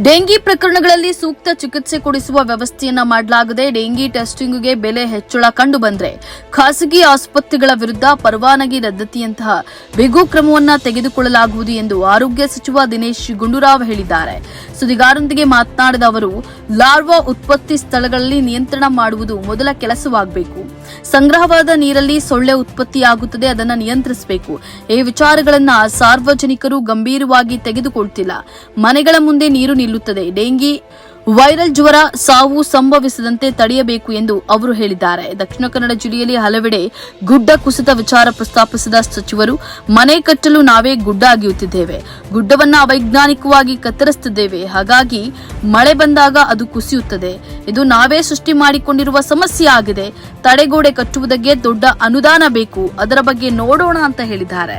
Dengue ಪ್ರಕರಣಗಳಲ್ಲಿ ಸೂಕ್ತ ಚಿಕಿತ್ಸೆ ಕೊಡಿಸುವ ವ್ಯವಸ್ಥೆಯನ್ನ ಮಾಡಲಾಗಿದೆ. ಡೆಂಗಿ ಟೆಸ್ಟಿಂಗ್ಗೆ ಬೆಲೆ ಹೆಚ್ಚಳ ಕಂಡು ಬಂದ್ರೆ ಖಾಸಗಿ ಆಸ್ಪತ್ರೆಗಳ ವಿರುದ್ಧ ಪರವಾನಗಿ ರದ್ದತಿಯಂತಹ ಬಿಗು ಕ್ರಮವನ್ನ ತೆಗೆದುಕೊಳ್ಳಲಾಗುವುದು ಎಂದು ಆರೋಗ್ಯ ಸಚಿವ ದಿನೇಶ್ ಗುಂಡೂರಾವ್ ಹೇಳಿದ್ದಾರೆ. ಸುದ್ದಿಗಾರರೊಂದಿಗೆ ಮಾತನಾಡಿದ ಅವರು, ಲಾರ್ವಾ ಉತ್ಪತ್ತಿ ಸ್ಥಳಗಳಲ್ಲಿ ನಿಯಂತ್ರಣ ಮಾಡುವುದು ಮೊದಲ ಕೆಲಸವಾಗಬೇಕು. ಸಂಗ್ರಹವಾದ ನೀರಲ್ಲಿ ಸೊಳ್ಳೆ ಉತ್ಪತ್ತಿಯಾಗುತ್ತದೆ, ಅದನ್ನು ನಿಯಂತ್ರಿಸಬೇಕು. ಈ ವಿಚಾರಗಳನ್ನ ಸಾರ್ವಜನಿಕರು ಗಂಭೀರವಾಗಿ ತೆಗೆದುಕೊಳ್ತಿಲ್ಲ. ಮನೆಗಳ ಮುಂದೆ ನೀರು ನಿಲ್ಲುತ್ತದೆ. ಡೆಂಗಿ ವೈರಲ್ ಜ್ವರ ಸಾವು ಸಂಭವಿಸದಂತೆ ತಡೆಯಬೇಕು ಎಂದು ಅವರು ಹೇಳಿದ್ದಾರೆ. ದಕ್ಷಿಣ ಕನ್ನಡ ಜಿಲ್ಲೆಯಲ್ಲಿ ಹಲವೆಡೆ ಗುಡ್ಡ ಕುಸಿತ ವಿಚಾರ ಪ್ರಸ್ತಾಪಿಸಿದ ಸಚಿವರು, ಮನೆ ಕಟ್ಟಲು ನಾವೇ ಗುಡ್ಡ ಅಗೆಯುತ್ತಿದ್ದೇವೆ, ಗುಡ್ಡವನ್ನ ಅವೈಜ್ಞಾನಿಕವಾಗಿ ಕತ್ತರಿಸುತ್ತಿದ್ದೇವೆ. ಹಾಗಾಗಿ ಮಳೆ ಬಂದಾಗ ಅದು ಕುಸಿಯುತ್ತದೆ. ಇದು ನಾವೇ ಸೃಷ್ಟಿ ಮಾಡಿಕೊಂಡಿರುವ ಸಮಸ್ಯೆ ಆಗಿದೆ. ತಡೆಗೋಡೆ ಕಟ್ಟುವುದಕ್ಕೆ ದೊಡ್ಡ ಅನುದಾನ ಬೇಕು, ಅದರ ಬಗ್ಗೆ ನೋಡೋಣ ಅಂತ ಹೇಳಿದ್ದಾರೆ.